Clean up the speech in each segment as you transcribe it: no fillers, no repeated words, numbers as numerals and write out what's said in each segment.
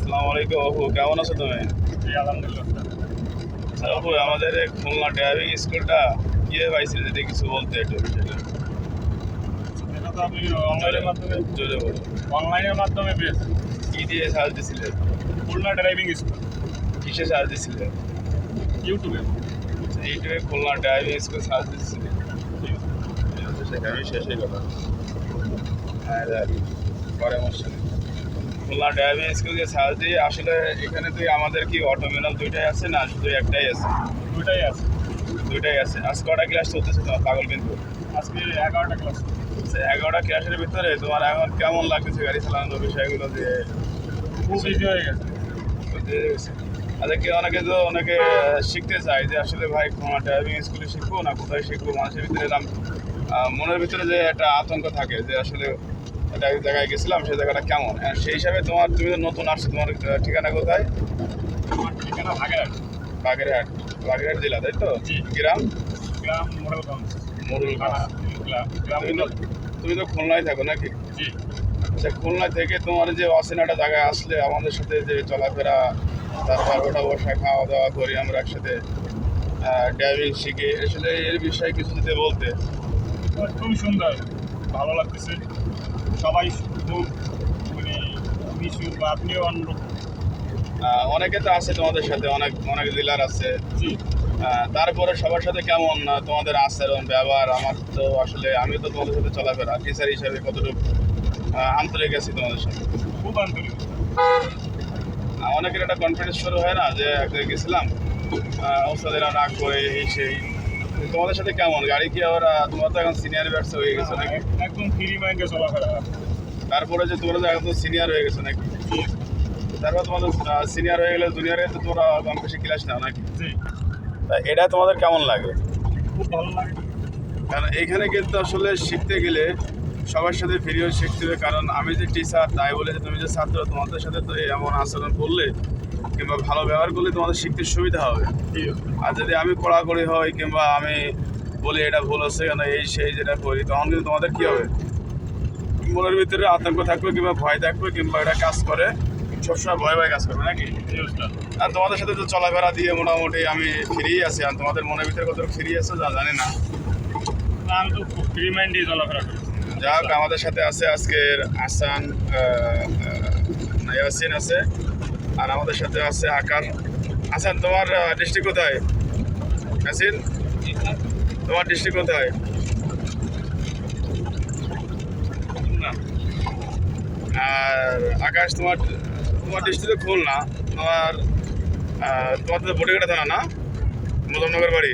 আসসালামু আলাইকুম আপু, কেমন আছো তুমি? জি আলহামদুলিল্লাহ। আপু আমাদের এই খুলনা ড্রাইভিং স্কুলটা কিভাবে পাইছিলে যদি কিছু বলতে একটু বিষয়টা এটা তো আমি অনলাইনের মাধ্যমে জোরে বলো। পেয়েছি। কি দিয়ে সার্চ দিছিলে? খুলনা ড্রাইভিং স্কুল কিসে সার্চ দিছিলে? ইউটিউবে। ইউটিউবে খুলনা ড্রাইভিং স্কুল সার্চ দিছিলে? সেখানে শেষ হয়ে গেল আর পরামর্শ নেই। খুলনা ড্রাইভিং স্কুল যে সার্চ দিয়ে আসলে এখানে তুই আমাদের কি অটো ম্যানুয়াল দুইটাই আছে না শুধু একটাই আছে? দুটাই আছে। দুইটাই আছে। আজ কটা ক্লাস চলতেছে তোমার পাগল কিন্তু? আজকে 11টা ক্লাস। 11টা ক্লাসের ভিতরে তোমার এখন কেমন লাগতেছে গাড়ি চালানোর বিষয়গুলো দিয়ে? খুব ইজি হয়ে গেছে। আচ্ছা, কি অনেকে শিখতে চায় যে আসলে ভাই খুলনা ড্রাইভিং স্কুলে শিখবো না কোথায় শিখবো, মানুষের ভিতরে এরকম মনের ভিতরে যে একটা আতঙ্ক থাকে যে আসলে একটা জায়গায় গেছিলাম সেই জায়গাটা কেমন। সেই হিসাবে তুমি তো নতুন আসছো, তোমার ঠিকানা কোথায়? আমার ঠিকানা বাগেরহাট। বাগেরহাট। বাগেরহাট জেলা তাই তো? জি। গ্রাম? গ্রাম মোড়েলগঞ্জ। মোরুলগঞ্জ। গ্রাম তুমি তো খুলনায় থাকো নাকি? জি। আচ্ছা, খুলনা থেকে তোমার যে অচেনাটা জায়গায় আসলে আমাদের সাথে যে চলাফেরা, তারপর ওঠা বসা খাওয়া দাওয়া করি আমরা একসাথে, ড্রাইভিং শিখে, আসলে এর বিষয়ে কিছু যদি বলতে। খুব সুন্দর, ভালো লাগতেছে। সবাই খুব মানে মিশুক বা আপনিও অন্যরকম। অনেকে তো আছে তোমাদের সাথে, অনেক অনেক ডিলার আছে। জি। তারপরে সবার সাথে কেমন তোমাদের আচরণ ব্যবহার? আমার তো আসলে আমি তো তোমাদের সাথে চলাফেরা টিচার হিসাবে কতটুকু আন্তরিক আছি তোমাদের সাথে। খুব আন্তরিক। অনেকের একটা কনফিডেন্স শুরু হয় না যে এক জায়গায় গেছিলাম, ওস্তাদেরা রাগ করে এই সেই। তোমাদের সাথে কেমন গাড়ি কি আবার তোমরা তো এখন সিনিয়র ব্যাটস হয়ে গেছো নাকি? একদম ফ্রি মাইন্ডে চলাফেরা। তারপরে যে তোমরা তো একদম সিনিয়র হয়ে গেছো নাকি? তারপর তোমাদের সিনিয়র হয়ে গেলে জুনিয়রে তো তোমরা কম বেশি ক্লাস নাও নাকি? জি। তা এটা তোমাদের কেমন লাগে? খুব ভালো লাগে। কারণ এইখানে কিন্তু আসলে শিখতে গেলে সবার সাথে ফিরিয়েও শিখতে হবে। কারণ আমি যে টিচার তাই বলে যে তুমি যে ছাত্র, তোমাদের সাথে তো এমন আচরণ করলে কিংবা ভালো ব্যবহার করলে তোমাদের শিখতে সুবিধা হবে। আর যদি আমি কড়াকড়ি হই কিংবা আমি বলি এটা ভুল হচ্ছে কেন এই সেই যেটা করি, তখন কিন্তু তোমাদের কী হবে? মনের ভিতরে আতঙ্ক থাকবে কিংবা ভয় থাকবে কিংবা এটা কাজ করে, সবসময় ভয় ভয় কাজ করবে নাকি? আর তোমাদের সাথে তো চলাফেরা দিয়ে মোটামুটি আমি ফ্রিই আছি। আর তোমাদের মনের ভিতরে কত ফ্রি আছে যা জানি না। আমি তো খুব ফ্রি মাইন্ডে চলাফেরা করি। যাক, আমাদের সাথে আছে আজকের আসান, ইয়াসিন আছে, আর আমাদের সাথে আছে আকার। আসান, তোমার ডিস্ট্রিক্ট কোথায়? ইয়াসিন, তোমার ডিস্ট্রিক্ট কোথায়? না। আর আকাশ, তোমার তোমার ডিস্ট্রিক্ট খুলনা। তোমার তো বটিঘাটা থানা না? মুজফরনগর বাড়ি।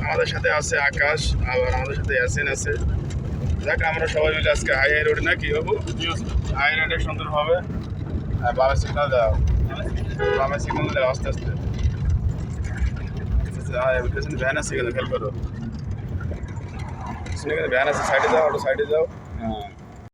আমাদের সাথে আছে আকাশ, আবার আমাদের সাথে ইয়াসিন আছে। দেখ, আমরা সবাই মিলে আজকে হাই রোডে নাকি বাবু? হাই রোডে সুন্দর হবে। বামে সিগন্যাল দাও, বামে সিগন্যাল দাও আস্তে আস্তে। ভ্যান আছে, খেয়াল করো। ভ্যান আছে, সাইডে যাও, অটো সাইডে যাও।